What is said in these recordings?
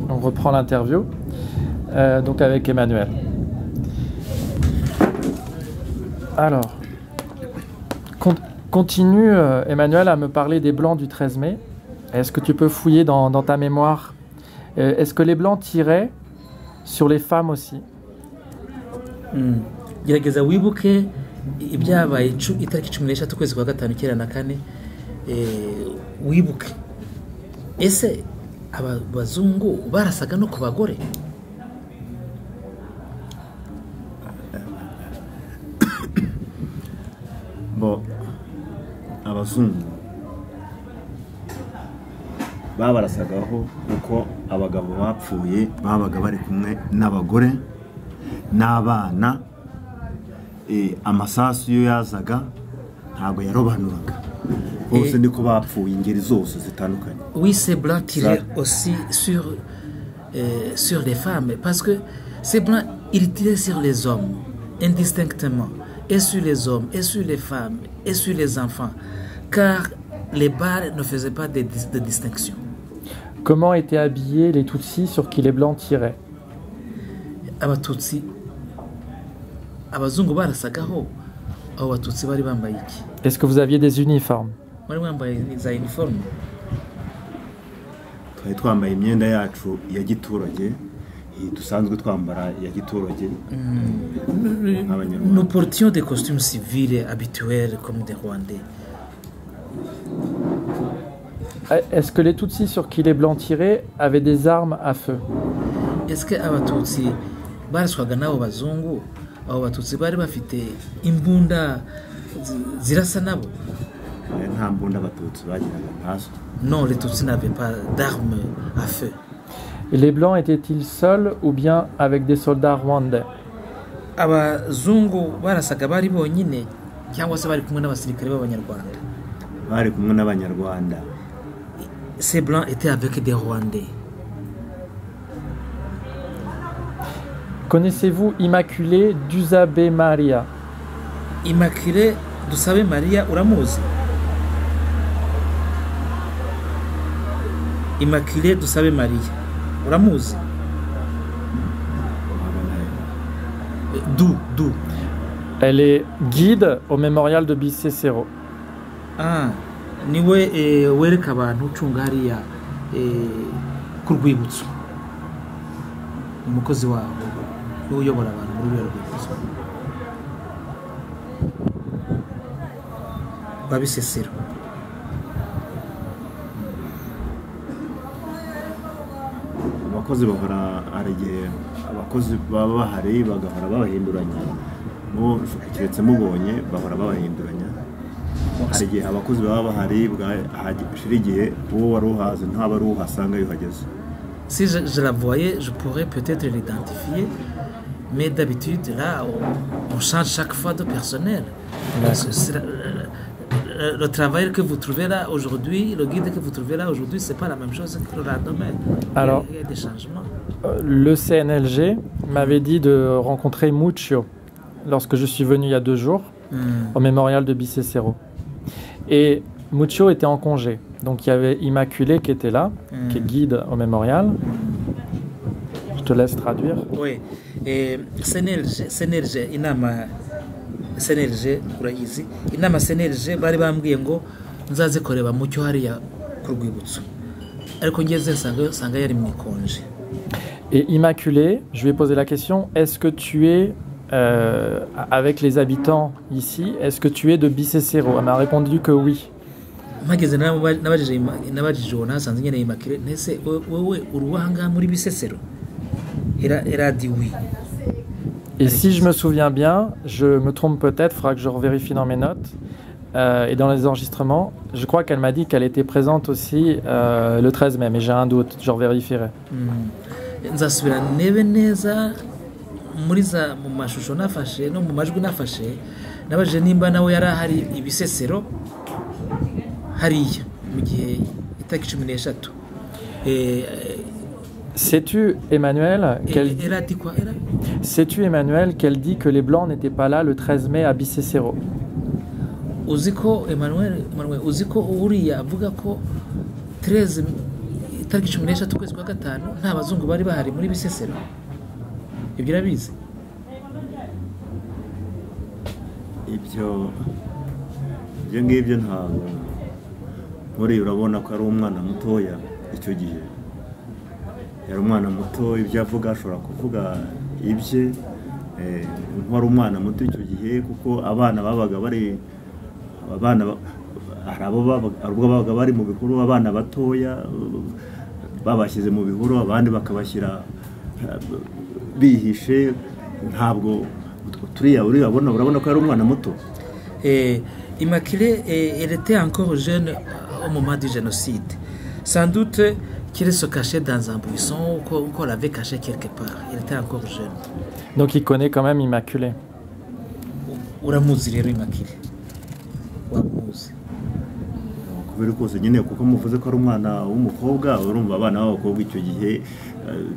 On reprend l'interview, donc avec Emmanuel. Alors, continue Emmanuel à me parler des Blancs du 13 mai. Est-ce que tu peux fouiller dans ta mémoire? Est-ce que les Blancs tiraient sur les femmes aussi? gerageza wibuke ibyabaye itariki 13 kwezi kwa gatanu 1994 wibuke ese abazungu barasaga no ku bagore? Bo abazungu babarasagaho uko abagabo bapfuye babaga bari kumwe n'abagore n'abana. Amasasu yo yazaga ntabwo yarobanuraga bose ndiko bapfuye ingeri zose zitandukanye. Oui, ces blancs tiraient aussi sur les femmes parce que ces blancs ils tiraient sur les hommes indistinctement, et sur les hommes et sur les femmes et sur les enfants, car les bars ne faisaient pas de distinction. Comment étaient habillés les Tutsis sur qui les Blancs tiraient? Abatutsi abazungu barasagaho abo batutsi bari bambaye iki? Est-ce que vous aviez des uniformes? Bari bambaye za uniforme? Twari twambaye imyenda yacu ya giturage dusanzwe twambara ya giturage. Nous portions des costumes civils habituels comme des Rwandais. Est-ce que les Tutsis sur qui les Blancs tiraient avaient des armes à feu? Est-ce que abatutsi baraswaga nabo bazungu abo batutsi bari bafite imbunda zirasa nabo? Nta mbunda abatutsi bagiraga ntazo. Non, les Tutsis n'avaient pas d'armes à feu. Et les Blancs étaient-ils seuls ou bien avec des soldats rwandais? Abazungu barasaga bari bonyine cyangwa se bari kumwe n'abasirikare b'abanyarwanda? Bari kumwe n'abanyarwanda. Ces blancs étaient avec des Rwandais. Connaissez-vous Immaculée Dusabe Maria? Immaculée Dusabe Maria uramuzi? Immaculée Dusabe Maria uramuzi? D'où? Elle est guide au mémorial de Bisesero. Ah, niwe wereka abantu ucunga hariya ku rwibutso, umukozi wabo n'uyobora abantu muri ruriya rwibutso rwa Bisesero. Abakozi bahora hari igihe abakozi baba bahari bagahora babahinduranya, keretse mubonye bahora babahinduranya. Hari igihe abakozi baba bahari hashira igihe uwo wari uhazi ntaba ari uhasanga yuhageze. Si je la voyais, je pourrais peut-être l'identifier, mais d'habitude là on change chaque fois de personnel. Le travail que vous trouvez là aujourd'hui, le guide que vous trouvez là aujourd'hui, c'est pas la même chose que le lendemain. Alors, il y a des changements. Le CNLG m'avait dit de rencontrer Muccio lorsque je suis venu il y a 2 jours au mémorial de Bisesero. Et Muccio était en congé. Donc il y avait Immaculée qui était là, qui est guide au mémorial. Je te laisse traduire. Oui. Et CNLG, CNLG urayizi, inama CNLG bari bambwiye ngo nzaze koreba Mucyo hariya ku rwibutso, ariko ngeze sanga yari mu konje. Et Immaculée, je lui ai posé la question, est-ce que tu es avec les habitants ici, est-ce que tu es de Bisesero? Elle m'a répondu que oui. Mageze nabajije uwo nasanze nyene Immaculée, nese wowe uruhanga muri Bisesero? Elle a dit oui. Et si je me souviens bien, je me trompe peut-être, il faudra que je revérifie dans mes notes et dans les enregistrements, je crois qu'elle m'a dit qu'elle était présente aussi le 13 mai, mais j'ai un doute, je revérifierai. Nzasubira nebe neza muri za mu mashusho nafashe no mu majwi nafashe, nabajije nimba nawe yari ahari Ibisesero hariya mu gihe itariki 13. Sais-tu, Emmanuel, qu'elle dit que les Blancs n'étaient pas là le 13 mai à Bisesero? Uziko Emmanuel uziko uriya avuga ko 13 tariki 16 ukwezi kwa gatanu nta bazungu bari bahari muri Bisesero. Ibyo urabizi? ibyo ngibyo ntabwo muri urabona ko ari umwana mutoya icyo gihe yari umwana muto, ibyo avuga ashobora kuvuga ibye nk'uwari umwana muto icyo gihe, kuko abana babaga bari hari ubwo babaga bari mu bihuru, abana batoya babashyize mu bihuru, abandi bakabashyira bihishe. Ntabwo turiya urabona ko ari umwana muto. Immaculée, elle était encore jeune au moment du génocide. Sans doute qu'elle se cachait dans un buisson ou qu'on l'avait caché quelque part. Elle était encore jeune. Donc il connaît quand même Immaculée. Uramuzi rero Immaculée. Wamuzi. Kubera kose nyine kuko muvuze ko ari umwana w'umukobwa, urumva abana b'abakobwa icyo gihe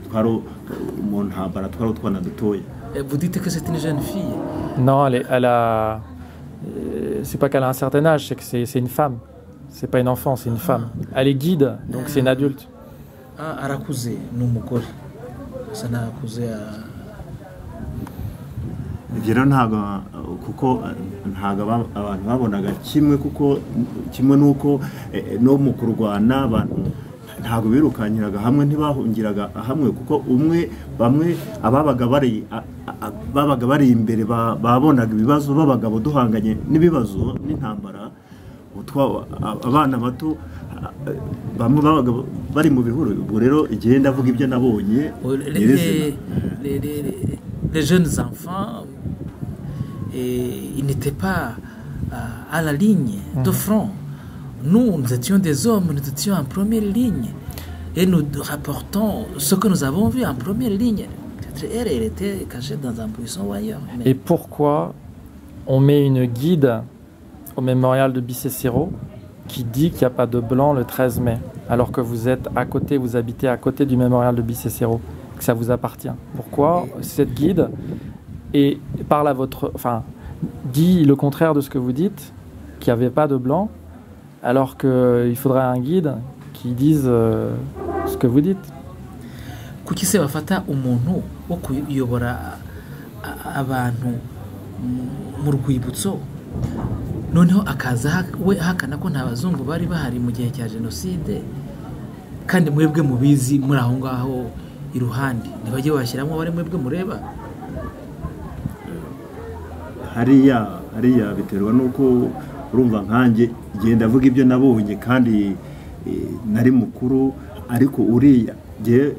twaro mu ntambara twaro twana dutoya. Vous dites que c'est une jeune fille? Non, elle a... C'est pas qu'elle a un certain âge, c'est que c'est une femme. C'est pas une enfant, c'est une femme. Elle est guide, donc c'est une adulte. Ah, arakuze ni umugore. Asa n'akuze. Ibyo rero ntabwo kuko ntabwo abantu babonaga kimwe, kuko kimwe nuko no mu kurwana abantu ntabwo birukanyiraga hamwe, ntibahungiraga hamwe, kuko bamwe ababaga bari imbere babonaga ibibazo, babagabo duhanganye n'ibibazo n'intambara. Abana bato bamwe babaga bari mu bihuru. Ubwo rero igihe ndavuga ibyo nabonye, les jeunes enfants, ils n'étaient pas à la ligne de front. Nous étions des hommes, nous étions en première ligne. Et nous rapportons ce que nous avons vu en première ligne. Elle était cachée dans un buisson ou ailleurs. Et pourquoi on met une guide au mémorial de Bisesero qui dit qu'il n'y a pas de blanc le 13 mai, alors que vous êtes à côté, vous habitez à côté du mémorial de Bisesero, que ça vous appartient? Pourquoi cette guide parle à dit le contraire de ce que vous dites, qu'il n'y avait pas de blanc, alors qu'il faudrait un guide qui dise ce que vous dites? Kuki se bafata umuntu wo kuyobora abantu mu rwibutso, noneho akaza we hakana ko nta bazungu bari bahari mu gihe cya jenoside, kandi mwebwe mubizi muri aho ngaho iruhande, ntibajye bashyiramo bari mwebwe mureba? hariya biterwa nuko urumva nkanjye genda avuga ibyo nabonye kandi nari mukuru, ariko uriya je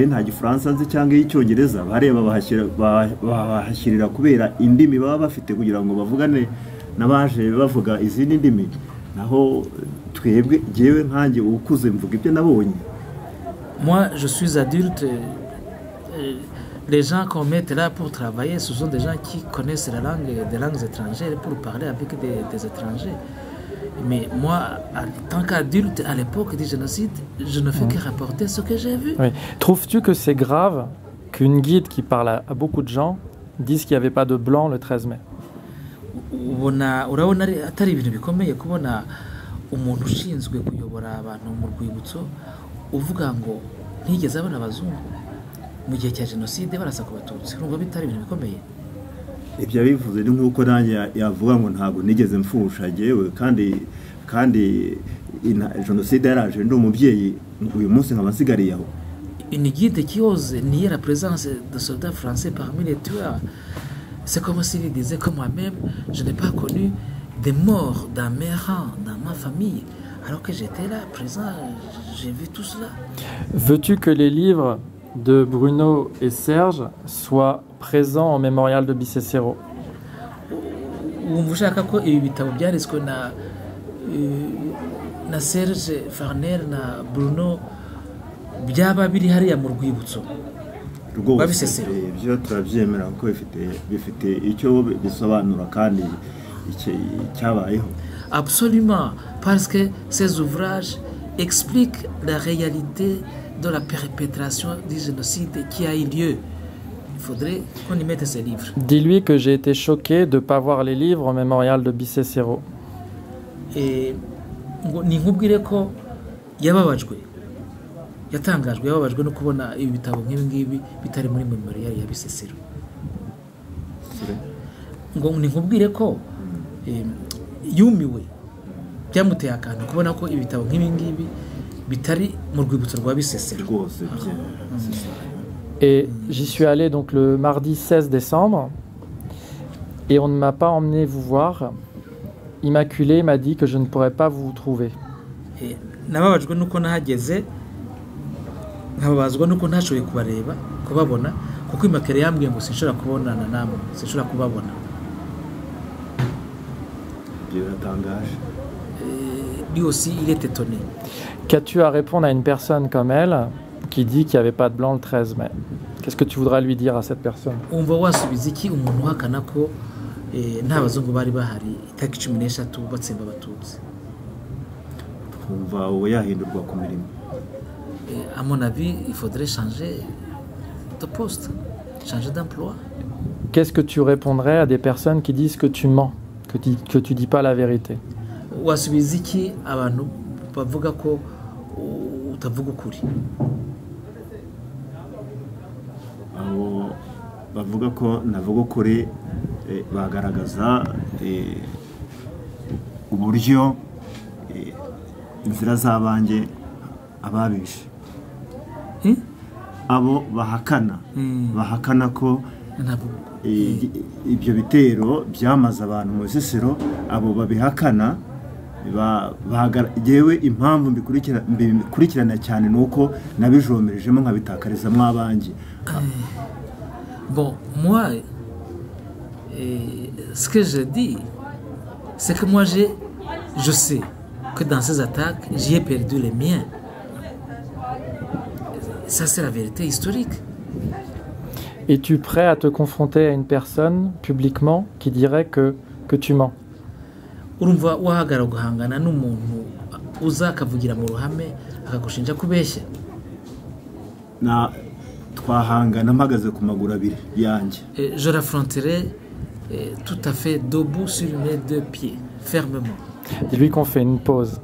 nta gifaransa nzi cyangwa icyongereza, bareba bahashyirira kubera indimi baba bafite kugira ngo bavugane n'abaje bavuga izindi ndimi. Naho twebwe jewe nkanjye ukuze mvuga ibyo nabonye. Moi je suis adulte, les gens qu'on met là pour travailler, ce sont des gens qui connaissent la langue, des langues étrangères pour parler avec des étrangers. Mais moi, en tant qu'adulte, à l'époque du génocide, je ne fais que rapporter ce que j'ai vu. Oui. Trouves-tu que c'est grave qu'une guide qui parle à beaucoup de gens dise qu'il n'y avait pas de blanc le 13 mai? Urabona atari ibintu bikomeye kubona umuntu ushinzwe kuyobora abantu mu rwibutso uvuga ngo ntigeze abona abazungu mu gihe cya jenoside barasa ku batutsi? Urumva bitari ibintu bikomeye? Ibyo bivuze ni nk'uko nanjye yavuga ngo ntabwo nigeze mfusha jewe, kandi jenoside yaraje ndi umubyeyi, uyu munsi nkaba nsigariye aho. Une guide qui ose nier la présence de soldats français parmi les tueurs, c'est comme s'il disait que moi-même je n'ai pas connu des morts dans mes rangs, dans ma famille, alors que j'étais là présent, j'ai vu tout cela. Veux-tu que les livres de Bruno et Serge soient présents au mémorial de Bisesero? Wumva ushaka ko ibi bitabo byanditswe na Serge Farner na Bruno byaba biri hariya mu rwibutso rwa Bisesero? Ibyo turabyemera ko bifite icyo bisobanura kandi cyabayeho. Absolument, parce que ces ouvrages expliquent la réalité de la perpétration du génocide qui a eu lieu. Il faudrait qu'on y mette ces livres. Dis-lui que j'ai été choqué de ne pas voir les livres au mémorial de Bisesero. Et ni nkubwire ko yababajwe yatangajwe yababajwe no kubona ibi bitabo nk'ibi ngibi bitari muri memorial ya Bisesero ngo nkubwire ko yumiwe byamuteye akantu kubona ko ibitabo nk'ibi ngibi bitari mu rwibutso rwa Bisesero rwose. Et j'y suis allé donc le mardi 16 décembre et on ne m'a pas emmené vous voir. Immaculée m'a dit que je ne pourrais pas vous trouver. Nababajwe nuko nahageze nkababazwa nuko ntashoboye kubabona kuko Immaculée yambwiye ngo sinshobora kubonana namwe, sinshobora kubabona. Lui aussi, il est étonné. Qu'as-tu à répondre à une personne comme elle qui dit qu'il n'y avait pas de blanc le 13 mai? Qu'est-ce que tu voudrais lui dire à cette personne? Umva wasubiza iki umuntu uhakana ko nta bazungu bari bahari itariki 13 batsemba abatutsi? Umva uwo yahindurwa ku mirimo. À mon avis, il faudrait changer de poste, changer d'emploi. Qu'est-ce que tu répondrais à des personnes qui disent que tu mens, que tu dis pas la vérité? Wasubiza iki abantu bavuga ko utavuga ukuri? Abo bavuga ko navuga ukuri bagaragaza uburyo inzira z'abanjye ababishe. Abo bahakana ko ibyo bitero byamaze abantu mu Bisesero, abo babihakana yewe impamvu mbikurikirana cyane nuko nabijomerejemo nkabitakarizamo abanjye. Bon, moi, ce que je dis, c'est que moi je sais que dans ces attaques, j'y ai perdu les miens. Ça, c'est la vérité historique. Es-tu prêt à te confronter à une personne publiquement qui dirait que tu mens? Urumva wahagara guhangana n'umuntu uzakavugira mu ruhame akagushinja kubeshya? Na twahangana mpagaze ku maguru abiri yanjye. Je l'affronterai tout à fait debout sur mes deux pieds, fermement. Dis-lui qu'on fait une pause.